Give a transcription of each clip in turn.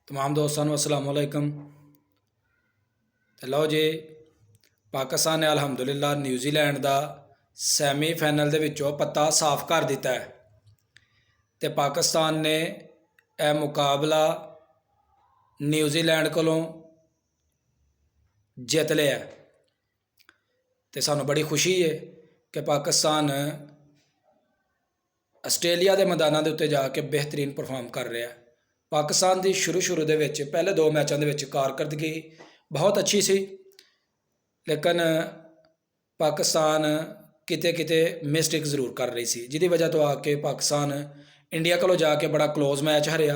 तमाम दोस्तों ਨੂੰ अस्सलाम वालेकुम। ਤੇ ਲਓ ਜੀ, ਪਾਕਿਸਤਾਨ ਨੇ ਅਲਹਮਦੁਲਿਲਾ ਨਿਊਜ਼ੀਲੈਂਡ ਦਾ ਸੈਮੀਫਾਈਨਲ ਦੇ ਵਿੱਚੋਂ ਪੱਤਾ ਸਾਫ਼ ਕਰ ਦਿੱਤਾ ਹੈ ਤੇ ਪਾਕਿਸਤਾਨ ਨੇ ਇਹ ਮੁਕਾਬਲਾ ਨਿਊਜ਼ੀਲੈਂਡ ਕੋਲੋਂ ਜਿੱਤ ਲਿਆ ਤੇ ਸਾਨੂੰ ਬੜੀ ਖੁਸ਼ੀ ਹੈ ਕਿ ਪਾਕਿਸਤਾਨ ਆਸਟ੍ਰੇਲੀਆ ਦੇ ਮੈਦਾਨਾਂ ਦੇ ਉੱਤੇ ਜਾ ਕੇ ਬਿਹਤਰੀਨ ਪਰਫਾਰਮ ਕਰ ਰਿਹਾ ਹੈ। ਪਾਕਿਸਤਾਨ ਦੀ ਸ਼ੁਰੂ ਦੇ ਵਿੱਚ ਪਹਿਲੇ ਦੋ ਮੈਚਾਂ ਦੇ ਵਿੱਚ ਕਾਰਕਰਦਗੀ ਬਹੁਤ ਅੱਛੀ ਸੀ, ਲੇਕਿਨ ਪਾਕਿਸਤਾਨ ਕਿਤੇ ਕਿਤੇ ਮਿਸਟੇਕ ਜ਼ਰੂਰ ਕਰ ਰਹੀ ਸੀ, ਜਿਹਦੀ ਵਜ੍ਹਾ ਤੋਂ ਆ ਕੇ ਪਾਕਿਸਤਾਨ ਇੰਡੀਆ ਕੋਲੋਂ ਜਾ ਕੇ ਬੜਾ ਕਲੋਜ਼ ਮੈਚ ਹਾਰਿਆ।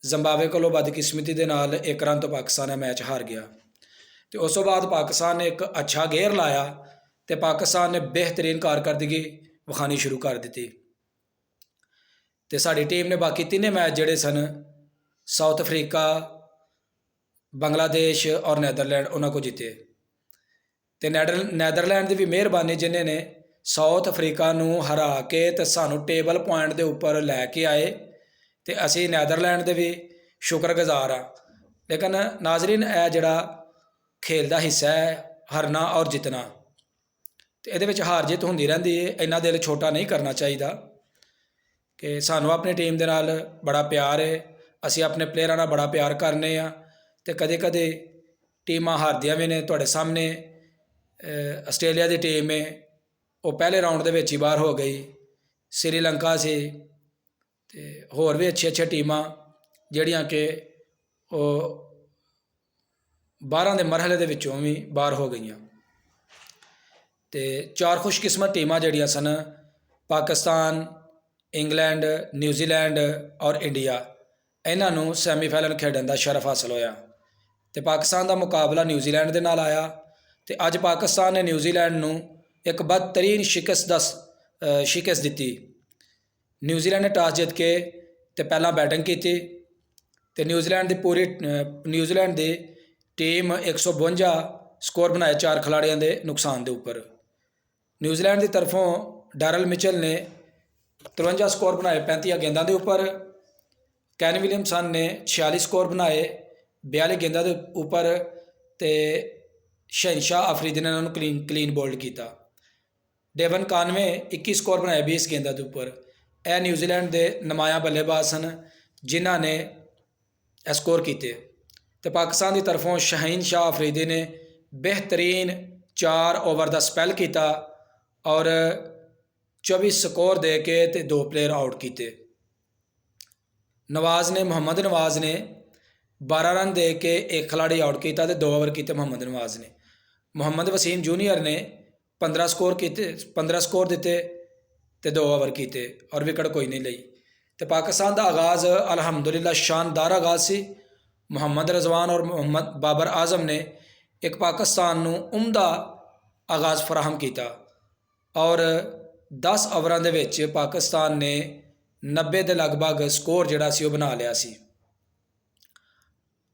ਜ਼ਿੰਬਾਬਵੇ ਕੋਲੋਂ ਬਦਕਿਸਮਤੀ ਦੇ ਨਾਲ 1 ਰਨ ਤੋਂ ਪਾਕਿਸਤਾਨ ਇਹ ਮੈਚ ਹਾਰ ਗਿਆ ਤੇ ਉਸ ਤੋਂ ਬਾਅਦ ਪਾਕਿਸਤਾਨ ਨੇ ਇੱਕ ਅੱਛਾ ਗੇਅਰ ਲਾਇਆ ਤੇ ਪਾਕਿਸਤਾਨ ਨੇ ਬਿਹਤਰੀਨ ਕਾਰਕਰਦਗੀ ਵਿਖਾਉਣੀ ਸ਼ੁਰੂ ਕਰ ਦਿੱਤੀ ਤੇ ਸਾਡੀ ਟੀਮ ਨੇ ਬਾਕੀ ਤਿੰਨੇ ਮੈਚ ਜਿਹੜੇ ਸਨ ਸਾਊਥ ਅਫਰੀਕਾ, ਬੰਗਲਾਦੇਸ਼ ਔਰ ਨੈਦਰਲੈਂਡ ਉਹਨਾਂ ਕੋ ਜਿੱਤੇ ਤੇ ਨੈਦਰਲੈਂਡ ਦੀ ਵੀ ਮਿਹਰਬਾਨੀ ਜਿਨ੍ਹਾਂ ਨੇ ਸਾਊਥ ਅਫਰੀਕਾ ਨੂੰ ਹਰਾ ਕੇ ਤੇ ਸਾਨੂੰ ਟੇਬਲ ਪੁਆਇੰਟ ਦੇ ਉੱਪਰ ਲੈ ਕੇ ਆਏ ਤੇ ਅਸੀਂ ਨੈਦਰਲੈਂਡ ਦੇ ਵੀ ਸ਼ੁਕਰਗੁਜ਼ਾਰ ਹਾਂ। ਲੇਕਿਨ ਨਾਜ਼ਰੀਨ, ਇਹ ਜਿਹੜਾ ਖੇਲ ਦਾ ਹਿੱਸਾ ਹੈ ਹਾਰਨਾ ਔਰ ਜਿੱਤਣਾ, ਤੇ ਇਹਦੇ ਵਿੱਚ ਹਾਰ ਜਿੱਤ ਹੁੰਦੀ ਰਹਿੰਦੀ ਹੈ। ਇੰਨਾ ਦਿਲ ਛੋਟਾ ਨਹੀਂ ਕਰਨਾ ਚਾਹੀਦਾ ਕਿ ਸਾਨੂੰ ਆਪਣੀ ਟੀਮ ਦੇ ਨਾਲ ਬੜਾ ਪਿਆਰ ਹੈ, ਅਸੀਂ ਆਪਣੇ ਪਲੇਅਰਾਂ ਨਾਲ ਬੜਾ ਪਿਆਰ ਕਰਨੇ ਆ ਤੇ ਕਦੇ ਕਦੇ ਟੀਮਾਂ ਹਾਰਦੀਆਂ ਵੀ ਨੇ। ਤੁਹਾਡੇ ਸਾਹਮਣੇ ਆਸਟ੍ਰੇਲੀਆ ਦੀ ਟੀਮ ਹੈ, ਉਹ ਪਹਿਲੇ ਰਾਊਂਡ ਦੇ ਵਿੱਚ ਹੀ ਬਾਹਰ ਹੋ ਗਈ। ਸ੍ਰੀਲੰਕਾ ਸੀ ਤੇ ਹੋਰ ਵੀ ਅੱਛੀਆਂ ਟੀਮਾਂ ਜਿਹੜੀਆਂ ਕਿ ਉਹ 12 ਦੇ ਮਰਹਲੇ ਦੇ ਵਿੱਚੋਂ ਵੀ ਬਾਹਰ ਹੋ ਗਈਆਂ ਤੇ 4 ਖੁਸ਼ਕਿਸਮਤ ਟੀਮਾਂ ਜਿਹੜੀਆਂ ਸਨ ਪਾਕਿਸਤਾਨ, ਇੰਗਲੈਂਡ, ਨਿਊਜ਼ੀਲੈਂਡ ਔਰ ਇੰਡੀਆ, ਇਹਨਾਂ ਨੂੰ ਸੈਮੀਫਾਈਨਲ ਖੇਡਣ ਦਾ ਸ਼ਰਫ ਹਾਸਲ ਹੋਇਆ ਤੇ ਪਾਕਿਸਤਾਨ ਦਾ ਮੁਕਾਬਲਾ ਨਿਊਜ਼ੀਲੈਂਡ ਦੇ ਨਾਲ ਆਇਆ ਤੇ ਅੱਜ ਪਾਕਿਸਤਾਨ ਨੇ ਨਿਊਜ਼ੀਲੈਂਡ ਨੂੰ ਇੱਕ ਬਦਤਰੀਨ ਸ਼ਿਕਸਤ ਦਿੱਤੀ। ਨਿਊਜ਼ੀਲੈਂਡ ਨੇ ਟਾਸ ਜਿੱਤ ਕੇ ਤੇ ਪਹਿਲਾਂ ਬੈਟਿੰਗ ਕੀਤੀ ਤੇ ਨਿਊਜ਼ੀਲੈਂਡ ਦੀ ਟੀਮ 152 ਸਕੋਰ ਬਣਾਏ 4 ਖਿਲਾੜੀਆਂ ਦੇ ਨੁਕਸਾਨ ਦੇ ਉੱਪਰ। ਨਿਊਜ਼ੀਲੈਂਡ ਦੀ ਤਰਫੋਂ ਡੈਰਲ ਮਿਚਲ ਨੇ 53 ਸਕੋਰ ਬਣਾਏ 35 ਗੇਂਦਾਂ ਦੇ ਉੱਪਰ। ਕੈਨ ਵਿਲੀਅਮਸਨ ਨੇ 46 ਸਕੋਰ ਬਣਾਏ 42 ਗੇਂਦਾਂ ਦੇ ਉੱਪਰ ਤੇ ਸ਼ਹਿਨਸ਼ਾਹ ਅਫਰੀਦੀ ਨੇ ਉਹਨਾਂ ਨੂੰ ਕਲੀਨ ਬੋਲਡ ਕੀਤਾ। ਡੇਵਨ ਕਾਨਵੇ 21 ਸਕੋਰ ਬਣਾਏ 20 ਗੇਂਦਾਂ ਦੇ ਉੱਪਰ। ਇਹ ਨਿਊਜ਼ੀਲੈਂਡ ਦੇ ਨਮਾਇਆ ਬੱਲੇਬਾਜ਼ ਸਨ ਜਿਨ੍ਹਾਂ ਨੇ ਇਹ ਸਕੋਰ ਕੀਤੇ ਤੇ ਪਾਕਿਸਤਾਨ ਦੀ ਤਰਫੋਂ ਸ਼ਹਿਨਸ਼ਾਹ ਅਫਰੀਦੀ ਨੇ ਬਿਹਤਰੀਨ 4 ਓਵਰ ਦਾ ਸਪੈਲ ਕੀਤਾ ਔਰ 24 ਸਕੋਰ ਦੇ ਕੇ ਤੇ 2 ਪਲੇਅਰ ਆਊਟ ਕੀਤੇ। ਮੁਹੰਮਦ ਨਵਾਜ਼ ਨੇ 12 ਰਨ ਦੇ ਕੇ 1 ਖਿਲਾੜੀ ਆਊਟ ਕੀਤਾ ਤੇ 2 ਓਵਰ ਕੀਤੇ ਮੁਹੰਮਦ ਨਵਾਜ਼ ਨੇ। ਮੁਹੰਮਦ ਵਸੀਮ ਜੂਨੀਅਰ ਨੇ 15 ਸਕੋਰ ਦਿੱਤੇ ਤੇ 2 ਓਵਰ ਕੀਤੇ ਔਰ ਵਿਕਟ ਕੋਈ ਨਹੀਂ ਲਈ ਤੇ ਪਾਕਿਸਤਾਨ ਦਾ ਆਗਾਜ਼ ਅਲਹਮਦੁਲਿਲਾ ਸ਼ਾਨਦਾਰ ਆਗਾਜ਼ ਸੀ। ਮੁਹੰਮਦ ਰਜ਼ਵਾਨ ਔਰ ਮੁਹੰਮਦ ਬਾਬਰ ਆਜ਼ਮ ਨੇ ਇੱਕ ਪਾਕਿਸਤਾਨ ਨੂੰ ਉਮਦਾ ਆਗਾਜ਼ ਫਰਾਹਮ ਕੀਤਾ ਔਰ 10 ਓਵਰਾਂ ਦੇ ਵਿੱਚ ਪਾਕਿਸਤਾਨ ਨੇ 90 ਦੇ ਲਗਭਗ ਸਕੋਰ ਜਿਹੜਾ ਸੀ ਉਹ ਬਣਾ ਲਿਆ ਸੀ।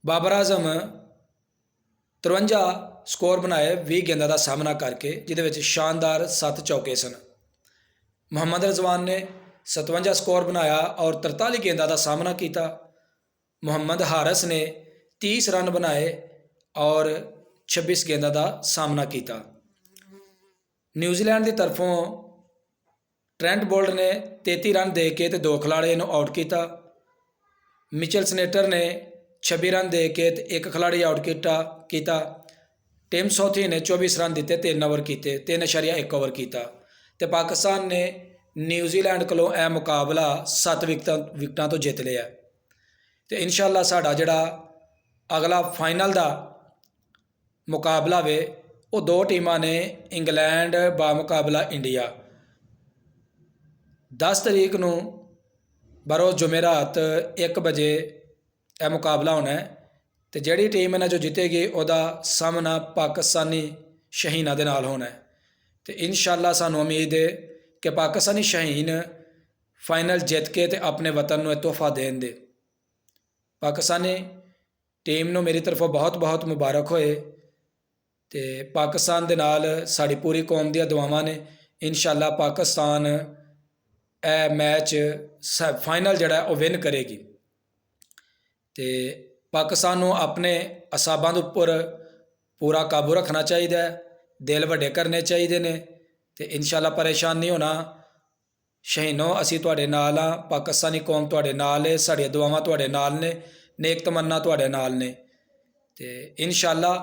ਬਾਬਰ ਆਜ਼ਮ 53 ਸਕੋਰ ਬਣਾਏ 20 ਗੇਂਦਾਂ ਦਾ ਸਾਹਮਣਾ ਕਰਕੇ, ਜਿਹਦੇ ਵਿੱਚ ਸ਼ਾਨਦਾਰ 7 ਚੌਕੇ ਸਨ। ਮੁਹੰਮਦ ਰਜ਼ਵਾਨ ਨੇ 57 ਸਕੋਰ ਬਣਾਇਆ ਔਰ 43 ਗੇਂਦਾਂ ਦਾ ਸਾਹਮਣਾ ਕੀਤਾ। ਮੁਹੰਮਦ ਹਾਰਿਸ ਨੇ 30 ਰਨ ਬਣਾਏ ਔਰ 26 ਗੇਂਦਾਂ ਦਾ ਸਾਹਮਣਾ ਕੀਤਾ। ਨਿਊਜ਼ੀਲੈਂਡ ਦੀ ਤਰਫੋਂ ਟ੍ਰੈਂਟ ਬੋਲਟ ਨੇ 33 ਰਨ ਦੇ ਕੇ ਤੇ 2 ਖਿਲਾੜੀਆਂ ਨੂੰ ਆਊਟ ਕੀਤਾ। ਮਿਚਲ ਸਨੇਟਰ ਨੇ 26 ਰਨ ਦੇ ਕੇ ਤੇ 1 ਖਿਲਾੜੀ ਆਊਟ ਕੀਤਾ। ਟਿਮ ਸੌਥੀ ਨੇ 24 ਰਨ ਦਿੱਤੇ 3 ਓਵਰ ਕੀਤੇ 3.1 ਓਵਰ ਕੀਤਾ ਤੇ ਪਾਕਿਸਤਾਨ ਨੇ ਨਿਊਜ਼ੀਲੈਂਡ ਕੋਲੋਂ ਇਹ ਮੁਕਾਬਲਾ 7 ਵਿਕਟਾਂ ਤੋਂ ਜਿੱਤ ਲਿਆ ਤੇ ਇਨਸ਼ਾਅੱਲਾ ਸਾਡਾ ਜਿਹੜਾ ਅਗਲਾ ਫਾਈਨਲ ਦਾ ਮੁਕਾਬਲਾ ਵੇ ਉਹ 2 ਟੀਮਾਂ ਨੇ, ਇੰਗਲੈਂਡ ਮੁਕਾਬਲਾ ਇੰਡੀਆ। 10 ਤਰੀਕ ਨੂੰ ਬਰੋਜ਼ ਜੁਮੇਰਾਤ 1 ਵਜੇ ਇਹ ਮੁਕਾਬਲਾ ਹੋਣਾ ਹੈ ਤੇ ਜਿਹੜੀ ਟੀਮ ਇਹਨਾਂ 'ਚੋਂ ਜਿੱਤੇਗੀ ਉਹਦਾ ਸਾਹਮਣਾ ਪਾਕਿਸਤਾਨੀ ਸ਼ਹੀਨਾਂ ਦੇ ਨਾਲ ਹੋਣਾ ਹੈ ਤੇ ਇਨਸ਼ਾਅੱਲਾ ਸਾਨੂੰ ਉਮੀਦ ਹੈ ਕਿ ਪਾਕਿਸਤਾਨੀ ਸ਼ਹੀਨ ਫਾਈਨਲ ਜਿੱਤ ਕੇ ਤੇ ਆਪਣੇ ਵਤਨ ਨੂੰ ਇਹ ਤੋਹਫਾ ਦੇਣ ਦੇ। ਪਾਕਿਸਤਾਨੀ ਟੀਮ ਨੂੰ ਮੇਰੀ ਤਰਫੋਂ ਬਹੁਤ ਬਹੁਤ ਮੁਬਾਰਕ ਹੋਏ ਤੇ ਪਾਕਿਸਤਾਨ ਦੇ ਨਾਲ ਸਾਡੀ ਪੂਰੀ ਕੌਮ ਦੀਆਂ ਦੁਆਵਾਂ ਨੇ। ਇਨਸ਼ਾਅੱਲਾ ਪਾਕਿਸਤਾਨ ਇਹ ਮੈਚ ਫਾਈਨਲ ਜਿਹੜਾ ਉਹ ਵਿਨ ਕਰੇਗੀ ਤੇ ਪਾਕਿਸਤਾਨ ਨੂੰ ਆਪਣੇ ਅਸਾਬਾਂ ਦੇ ਉੱਪਰ ਪੂਰਾ ਕਾਬੂ ਰੱਖਣਾ ਚਾਹੀਦਾ ਹੈ, ਦਿਲ ਵੱਡੇ ਕਰਨੇ ਚਾਹੀਦੇ ਨੇ ਤੇ ਇਨਸ਼ਾਅੱਲਾ ਪਰੇਸ਼ਾਨ ਨਹੀਂ ਹੋਣਾ। ਸ਼ਹੀਨੋ ਅਸੀਂ ਤੁਹਾਡੇ ਨਾਲ ਆ, ਪਾਕਿਸਤਾਨੀ ਕੌਮ ਤੁਹਾਡੇ ਨਾਲ ਹੈ, ਸਾਡੀਆਂ ਦੁਆਵਾਂ ਤੁਹਾਡੇ ਨਾਲ ਨੇ, ਨੇਕ ਤਮੰਨਾ ਤੁਹਾਡੇ ਨਾਲ ਨੇ ਤੇ ਇਨਸ਼ਾਅੱਲਾ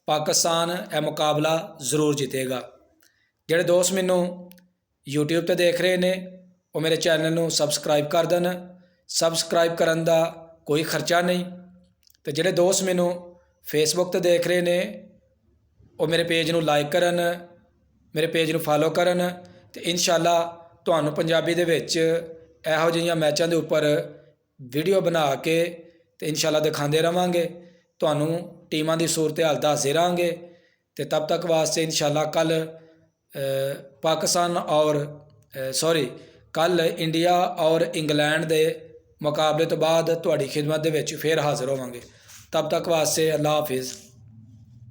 ਪਾਕਿਸਤਾਨ ਇਹ ਮੁਕਾਬਲਾ ਜ਼ਰੂਰ ਜਿੱਤੇਗਾ। ਜਿਹੜੇ ਦੋਸਤ ਮੈਨੂੰ YouTube ਤੇ ਦੇਖ ਰਹੇ ਨੇ ਉਹ ਮੇਰੇ ਚੈਨਲ ਨੂੰ ਸਬਸਕ੍ਰਾਈਬ ਕਰ ਦੇਣ। ਸਬਸਕ੍ਰਾਈਬ ਕਰਨ ਦਾ ਕੋਈ ਖਰਚਾ ਨਹੀਂ। ਤੇ ਜਿਹੜੇ ਦੋਸਤ ਮੈਨੂੰ Facebook ਤੇ ਦੇਖ ਰਹੇ ਨੇ ਉਹ ਮੇਰੇ ਪੇਜ ਨੂੰ ਲਾਈਕ ਕਰਨ, ਮੇਰੇ ਪੇਜ ਨੂੰ ਫਾਲੋ ਕਰਨ ਤੇ ਇਨਸ਼ਾਅੱਲਾ ਤੁਹਾਨੂੰ ਪੰਜਾਬੀ ਦੇ ਵਿੱਚ ਇਹੋ ਜਿਹੀਆਂ ਮੈਚਾਂ ਦੇ ਉੱਪਰ ਵੀਡੀਓ ਬਣਾ ਕੇ ਤੇ ਇਨਸ਼ਾਅੱਲਾ ਦਿਖਾਉਂਦੇ ਰਵਾਂਗੇ, ਤੁਹਾਨੂੰ ਟੀਮਾਂ ਦੀ ਸੂਰਤ ਹਾਲ ਦੱਸਦੇ ਰਹਾਂਗੇ। ਤੇ ਤਬ ਤੱਕ ਵਾਸਤੇ ਇਨਸ਼ਾਅੱਲਾ ਕੱਲ ਇੰਡੀਆ ਔਰ ਇੰਗਲੈਂਡ ਦੇ ਮੁਕਾਬਲੇ ਤੋਂ ਬਾਅਦ ਤੁਹਾਡੀ ਖਿਦਮਤ ਦੇ ਵਿੱਚ ਫਿਰ ਹਾਜ਼ਰ ਹੋਵਾਂਗੇ। ਤਬ ਤੱਕ ਵਾਸਤੇ ਅੱਲਾ ਹਾਫਿਜ਼।